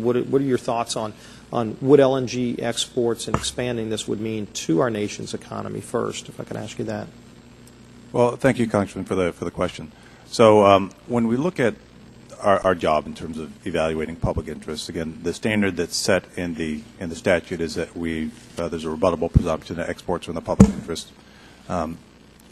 What are your thoughts on what LNG exports and expanding this would mean to our nation's economy first, if I could ask you that? Well, thank you, Congressman, for the question. So when we look at our job in terms of evaluating public interest, again, the standard that's set in the statute is that there's a rebuttable presumption that exports are in the public interest, and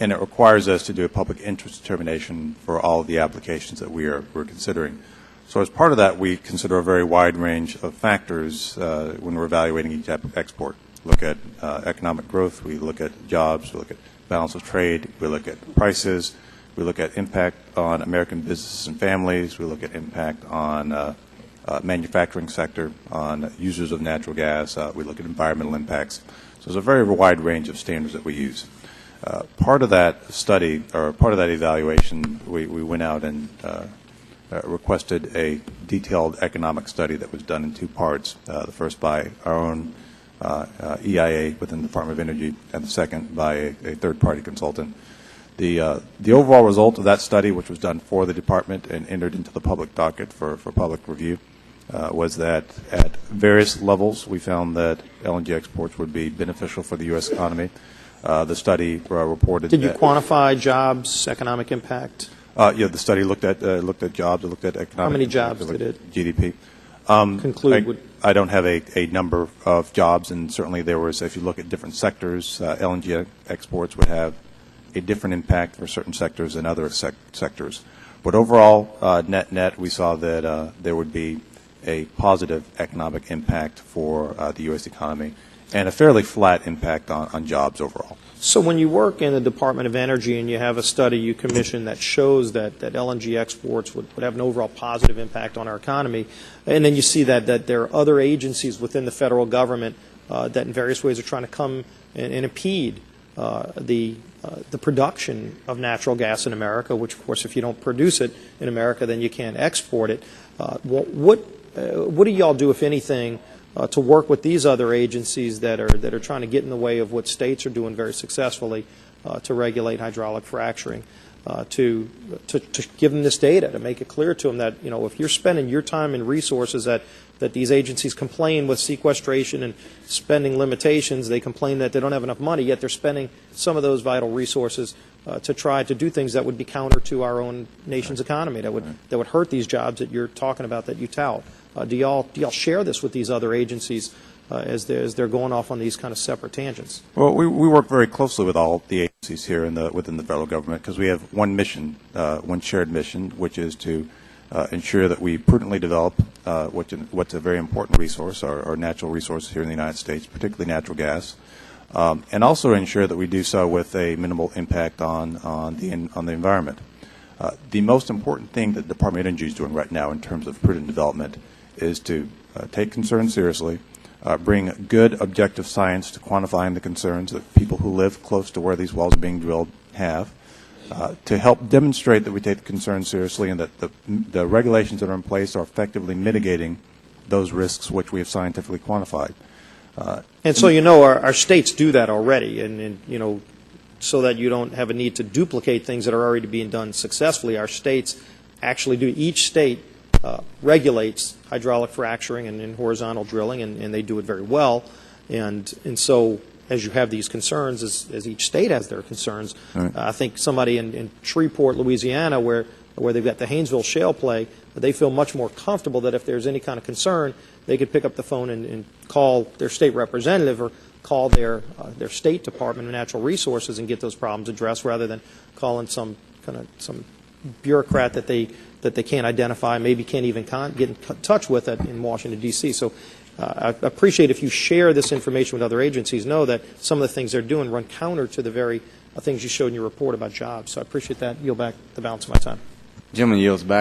it requires us to do a public interest determination for all of the applications that we're considering. So as part of that, we consider a very wide range of factors when we're evaluating each export. Look at economic growth, we look at jobs, we look at balance of trade, we look at prices, we look at impact on American businesses and families, we look at impact on manufacturing sector, on users of natural gas, we look at environmental impacts. So there's a very wide range of standards that we use. Part of that study, or part of that evaluation, we went out and requested a detailed economic study that was done in two parts, the first by our own EIA within the Department of Energy, and the second by a third-party consultant. The overall result of that study, which was done for the department and entered into the public docket for public review, was that at various levels we found that LNG exports would be beneficial for the U.S. economy. The study reported Did you quantify jobs, economic impact? Yeah, the study looked at jobs, it looked at economic. How many jobs did it GDP. conclude? I don't have a number of jobs, and certainly there was, if you look at different sectors, LNG exports would have a different impact for certain sectors than other sectors. But overall, net, we saw that there would be a positive economic impact for the U.S. economy and a fairly flat impact on jobs overall. So when you work in the Department of Energy and you have a study you commission that shows that LNG exports would have an overall positive impact on our economy, and then you see that there are other agencies within the federal government that in various ways are trying to come and impede the production of natural gas in America, which of course if you don't produce it in America then you can't export it. What do y'all do, if anything, to work with these other agencies that are trying to get in the way of what states are doing very successfully to regulate hydraulic fracturing, to give them this data, to make it clear to them that, you know, if you're spending your time and resources that these agencies complain with sequestration and spending limitations, they complain that they don't have enough money, yet they're spending some of those vital resources to try to do things that would be counter to our own nation's economy, that would hurt these jobs that you're talking about, that you tout. Do y'all share this with these other agencies as they're going off on these kind of separate tangents? Well, we work very closely with all the agencies here within the federal government, because we have one mission, one shared mission, which is to ensure that we prudently develop what's a very important resource, our natural resources here in the United States, particularly natural gas, and also ensure that we do so with a minimal impact on the environment. The most important thing that the Department of Energy is doing right now in terms of prudent development is to take concerns seriously, bring good objective science to quantifying the concerns that people who live close to where these wells are being drilled have, to help demonstrate that we take the concerns seriously and that the regulations that are in place are effectively mitigating those risks which we have scientifically quantified. And so, you know, our states do that already, and you know, so that you don't have a need to duplicate things that are already being done successfully. Our states actually do. Each state regulates hydraulic fracturing and horizontal drilling, and they do it very well. And so as you have these concerns, as each state has their concerns, right. I think somebody in Shreveport, Louisiana, where they've got the Haynesville shale play, they feel much more comfortable that if there's any kind of concern, they could pick up the phone and call their state representative or call their State Department of Natural Resources and get those problems addressed, rather than calling some bureaucrat that they can't identify, maybe can't even get in touch with it in Washington, D.C. So I appreciate if you share this information with other agencies, know that some of the things they're doing run counter to the very things you showed in your report about jobs. So I appreciate that. Yield back the balance of my time. Gentleman yields back.